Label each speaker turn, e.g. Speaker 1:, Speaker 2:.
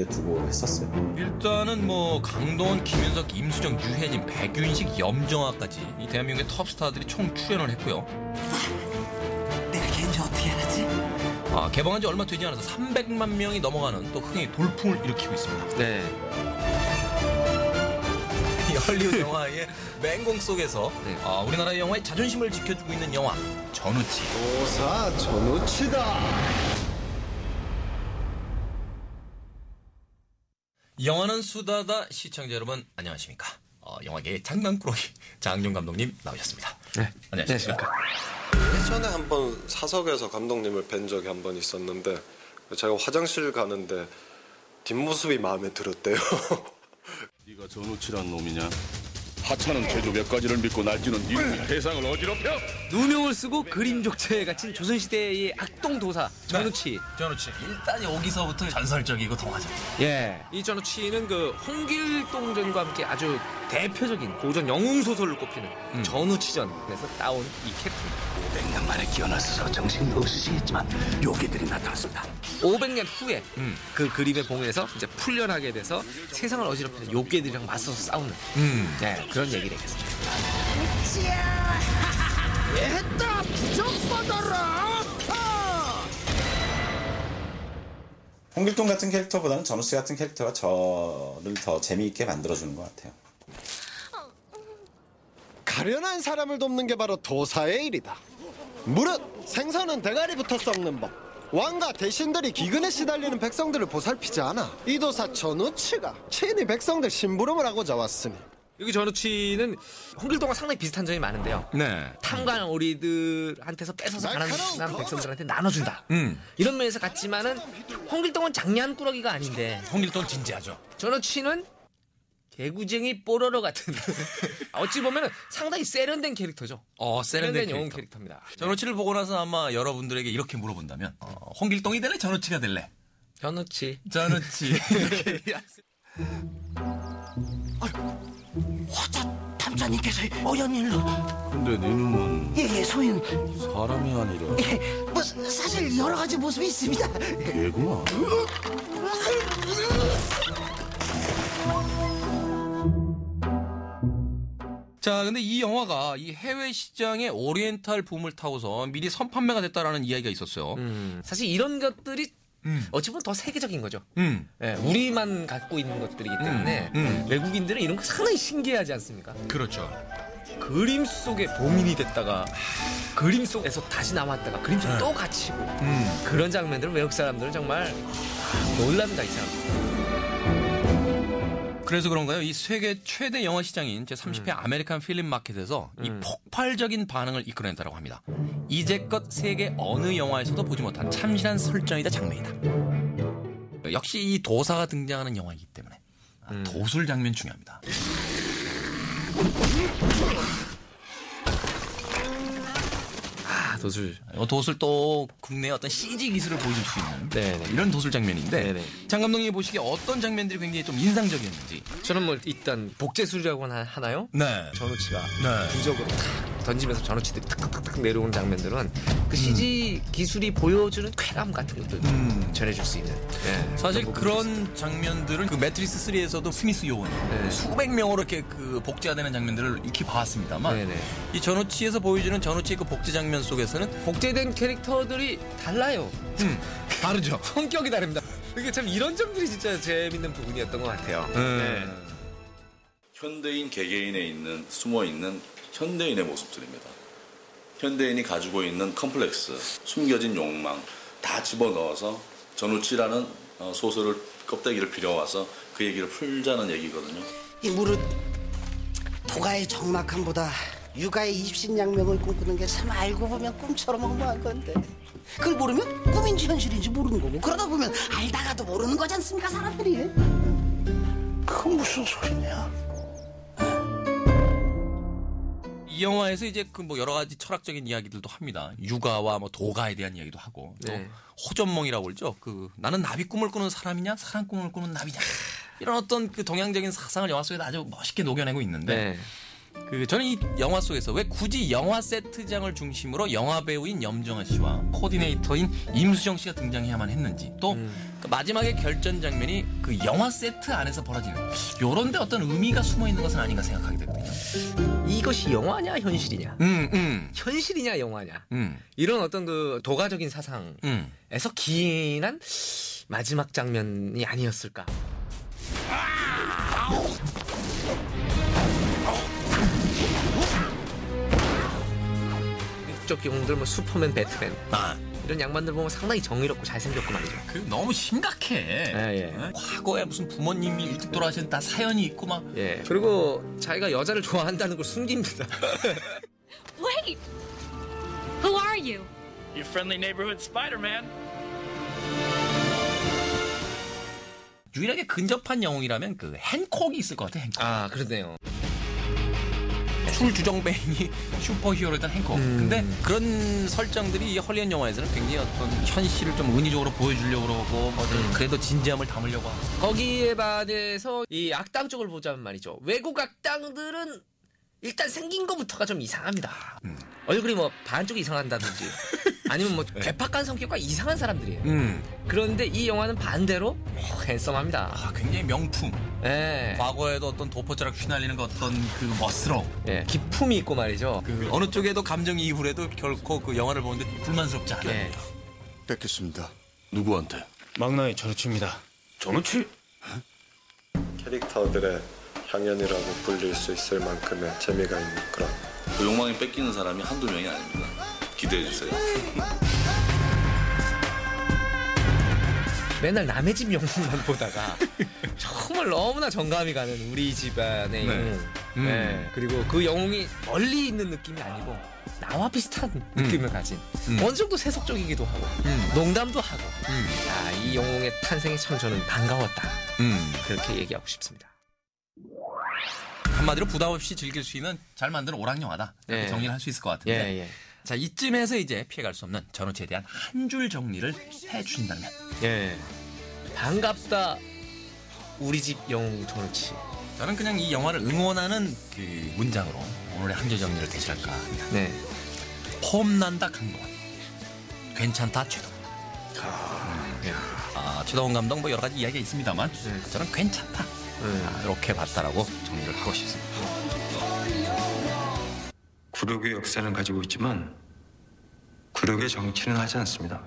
Speaker 1: 두고 했었어요.
Speaker 2: 일단은 뭐 강동원, 김윤석, 임수정, 유해진, 백윤식, 염정아까지 이 대한민국의 톱스타들이 총 출연을 했고요.
Speaker 3: 내가 걔인지 어떻게 알았지?
Speaker 2: 개봉한 지 얼마 되지 않아서 300만 명이 넘어가는 또 흥행 돌풍을 일으키고 있습니다.
Speaker 4: 네.
Speaker 2: 이 헐리우드 영화의 맹공 속에서
Speaker 4: 네.
Speaker 2: 우리나라 영화의 자존심을 지켜주고 있는 영화 전우치.
Speaker 5: 도사 전우치다.
Speaker 2: 영화는 수다다. 시청자 여러분 안녕하십니까? 영화계의 장난꾸러기 장윤 감독님 나오셨습니다.
Speaker 4: 네.
Speaker 2: 안녕하십니까?
Speaker 5: 예전에 한번 사석에서 감독님을 뵌 적이 한 번 있었는데 제가 화장실 가는데 뒷모습이 마음에 들었대요.
Speaker 6: 네가 전우치란 놈이냐? 하찮은 제조 몇 가지를 믿고 날뛰는 네 세상을 어지럽혀?
Speaker 4: 누명을 쓰고 그림족체에 갇힌 조선시대의 악동도사 전우치.
Speaker 2: 전우치. 일단 여기서부터 전설적이고 동화적.
Speaker 4: 예. 이 전우치는 그 홍길동전과 함께 아주 대표적인 고전 영웅 소설로 꼽히는 전우치전에서 따온 이 캐릭터입니다.
Speaker 3: 500년 만에 기어나서서 정신이 없으시겠지만 요괴들이 나타났습니다.
Speaker 4: 500년 후에 그 그림의 봉에서 이제 풀려나게 돼서 세상을 어지럽히는 요괴들이랑 맞서서 싸우는 네, 그런 얘기 되겠습니다.
Speaker 3: 했다 부정받아라.
Speaker 1: 홍길동 같은 캐릭터보다는 전우씨 같은 캐릭터가 저를 더 재미있게 만들어주는 것 같아요.
Speaker 5: 가련한 사람을 돕는 게 바로 도사의 일이다. 무릇 생선은 대가리부터 썩는 법. 왕과 대신들이 기근에 시달리는 백성들을 보살피지 않아. 이 도사 전우치가 친히 백성들 심부름을 하고자 왔으니.
Speaker 4: 여기 전우치는 홍길동과 상당히 비슷한 점이 많은데요.
Speaker 2: 네.
Speaker 4: 탐관 오리들한테서 뺏어서 가난한 백성들한테 나눠준다. 이런 면에서 같지만은 홍길동은 장난꾸러기가 아닌데
Speaker 2: 홍길동 진지하죠.
Speaker 4: 전우치는 개구쟁이 뽀로로 같은 어찌 보면 상당히 세련된 캐릭터죠.
Speaker 2: 세련된
Speaker 4: 영웅
Speaker 2: 캐릭터.
Speaker 4: 캐릭터입니다.
Speaker 2: 전우치를 보고 나서 아마 여러분들에게 이렇게 물어본다면 홍길동이 될래? 전우치가 될래?
Speaker 4: 전우치.
Speaker 2: 전우치.
Speaker 3: 화자 탐자님께서 어연 일로.
Speaker 6: 근데 네 놈은
Speaker 3: 예, 소인.
Speaker 6: 사람이 아니라
Speaker 3: 예, 뭐 사실 여러 가지 모습이 있습니다.
Speaker 6: 개구나.
Speaker 2: 자, 근데 이 영화가 이 해외 시장의 오리엔탈 붐을 타고서 미리 선판매가 됐다라는 이야기가 있었어요.
Speaker 4: 사실 이런 것들이 어찌 보면 더 세계적인 거죠. 예, 우리만 갖고 있는 것들이기 때문에 외국인들은 이런 거 상당히 신기해하지 않습니까?
Speaker 2: 그렇죠.
Speaker 4: 그림 속에 봉인이 됐다가 그림 속에서 다시 나왔다가 그림 속에 또 갇히고 그런 장면들은 외국 사람들은 정말 놀랍니다, 이 사람.
Speaker 2: 그래서 그런가요? 이 세계 최대 영화 시장인 제30회 아메리칸 필름 마켓에서 이 폭발적인 반응을 이끌어낸다고 합니다. 이제껏 세계 어느 영화에서도 보지 못한 참신한 설정이자 장면이다. 역시 이 도사가 등장하는 영화이기 때문에 도술 장면 중요합니다.
Speaker 4: 도술.
Speaker 2: 도술 또 국내의 어떤 CG 기술을 보여줄 수 있는
Speaker 4: 네네.
Speaker 2: 이런 도술 장면인데
Speaker 4: 네네.
Speaker 2: 장 감독님이 보시기에 어떤 장면들이 굉장히 좀 인상적이었는지.
Speaker 4: 저는 뭐 일단 복제술이라고 하나요?
Speaker 2: 네.
Speaker 4: 전우치가
Speaker 2: 네.
Speaker 4: 부적으로 탁 던지면서 전우치들이 탁탁탁탁 내려오는 장면들은 그 CG 기술이 보여주는 쾌감 같은 것들 전해줄 수 있는. 네.
Speaker 2: 사실
Speaker 4: 그런
Speaker 2: 그런 장면들은 그 매트리스 3에서도 스미스 요원 수백 명으로 이렇게 그 복제가 되는 장면들을 익히 봐왔습니다만
Speaker 4: 네네.
Speaker 2: 이 전우치에서 보여주는 전우치의 그 복제 장면 속에서는
Speaker 4: 복제된 캐릭터들이 달라요.
Speaker 2: 다르죠.
Speaker 4: 성격이 다릅니다. 이게 참 이런 점들이 진짜 재밌는 부분이었던 것 같아요. 네.
Speaker 6: 현대인 개개인에 숨어 있는 현대인의 모습들입니다. 현대인이 가지고 있는 컴플렉스, 숨겨진 욕망 다 집어넣어서 전우치라는 소설을 껍데기를 빌어와서 그 얘기를 풀자는 얘기거든요.
Speaker 3: 이 무릇 도가의 적막함보다 육아의 입신양명을 꿈꾸는 게 참 알고 보면 꿈처럼 허무한 건데 그걸 모르면 꿈인지 현실인지 모르는 거고 그러다 보면 알다가도 모르는 거지 않습니까 사람들이. 그건 무슨 소리냐.
Speaker 2: 이 영화에서 이제 그 뭐 여러 가지 철학적인 이야기들도 합니다. 육아와 뭐 도가에 대한 이야기도 하고 또
Speaker 4: 네.
Speaker 2: 호전몽이라고 그러죠. 그 나는 나비 꿈을 꾸는 사람이냐 사람 꿈을 꾸는 나비냐 이런 어떤 그 동양적인 사상을 영화 속에 아주 멋있게 녹여내고 있는데
Speaker 4: 네.
Speaker 2: 저는 이 영화 속에서 왜 굳이 영화 세트장을 중심으로 영화 배우인 염정아 씨와 코디네이터인 임수정 씨가 등장해야만 했는지 또 그 마지막에 결전 장면이 그 영화 세트 안에서 벌어지는 요런데 어떤 의미가 숨어 있는 것은 아닌가 생각하게 되거든요.
Speaker 4: 이것이 영화냐 현실이냐? 현실이냐 영화냐? 이런 어떤 그 도가적인 사상에서 기인한 마지막 장면이 아니었을까? 쪽 영웅들 뭐 슈퍼맨, 배트맨 이런 양반들 보면 상당히 정의롭고 잘생겼고 말이죠.
Speaker 2: 너무 심각해.
Speaker 4: 예.
Speaker 2: 과거에 무슨 부모님이 일찍 돌아가신 다 사연이 있고 막.
Speaker 4: 예. 그리고 자기가 여자를 좋아한다는 걸 숨깁니다.
Speaker 7: Wait! Who are you?
Speaker 8: Your friendly neighborhood Spider-Man.
Speaker 2: 유일하게 근접한 영웅이라면 그 핸콕이 있을 것 같아. 핸콕.
Speaker 4: 아, 그러네요.
Speaker 2: 출주정뱅이 슈퍼히어로였던 핸콕. 근데 그런 설정들이 이 헐리우드 영화에서는 굉장히 어떤 현실을 좀 은유적으로 보여주려고 그러고 그래도 진지함을 담으려고 하고.
Speaker 4: 거기에 반해서 이 악당 쪽을 보자면 말이죠. 외국 악당들은 일단 생긴 것부터가 좀 이상합니다. 얼굴이 뭐 반쪽이 이상한다든지 아니면 뭐 괴팍한 성격과 이상한 사람들이에요. 그런데 이 영화는 반대로 핸섬합니다.
Speaker 2: 굉장히 명품.
Speaker 4: 예.
Speaker 2: 과거에도 어떤 도포자락 휘날리는 그 어떤 그 멋스러움.
Speaker 4: 예. 기품이 있고 말이죠.
Speaker 2: 그 어느 쪽에도 감정이입을 해도 결코 그 영화를 보는데 불만스럽지 않아요.
Speaker 4: 예.
Speaker 6: 뵙겠습니다. 누구한테?
Speaker 8: 막나의 전우치입니다.
Speaker 6: 전우치?
Speaker 9: 캐릭터들의 향연이라고 불릴 수 있을 만큼의 재미가 있는 그런.
Speaker 6: 그 욕망이 뺏기는 사람이 한두 명이 아닙니다. 기대해주세요.
Speaker 4: 맨날 남의 집 영웅만 보다가 정말 너무나 정감이 가는 우리 집안의 영웅. 네. 그리고 그 영웅이 멀리 있는 느낌이 아니고 나와 비슷한 느낌을 가진 어느 정도 세속적이기도 하고 농담도 하고 이 영웅의 탄생이 참 저는 반가웠다. 그렇게 얘기하고 싶습니다.
Speaker 2: 한마디로 부담 없이 즐길 수 있는 잘 만든 오락 영화다. 이렇게
Speaker 4: 예.
Speaker 2: 정리를 할 수 있을 것 같은데.
Speaker 4: 예.
Speaker 2: 자, 이쯤에서 이제 피해갈 수 없는 전우치에 대한 한 줄 정리를 해주신다면.
Speaker 4: 예. 반갑다 우리 집 영웅 전우치.
Speaker 2: 저는 그냥 이 영화를 응원하는 그 문장으로 오늘의 한 줄 정리를 대신할까 합니다.
Speaker 4: 네.
Speaker 2: 폼난다 강동원. 괜찮다 최동원. 최동원 감독 뭐 여러 가지 이야기가 있습니다만 저는 괜찮다. 이렇게 봤다라고 정리를 하고 싶습니다.
Speaker 10: 굴욕의 역사는 가지고 있지만 굴욕의 정치는 하지 않습니다.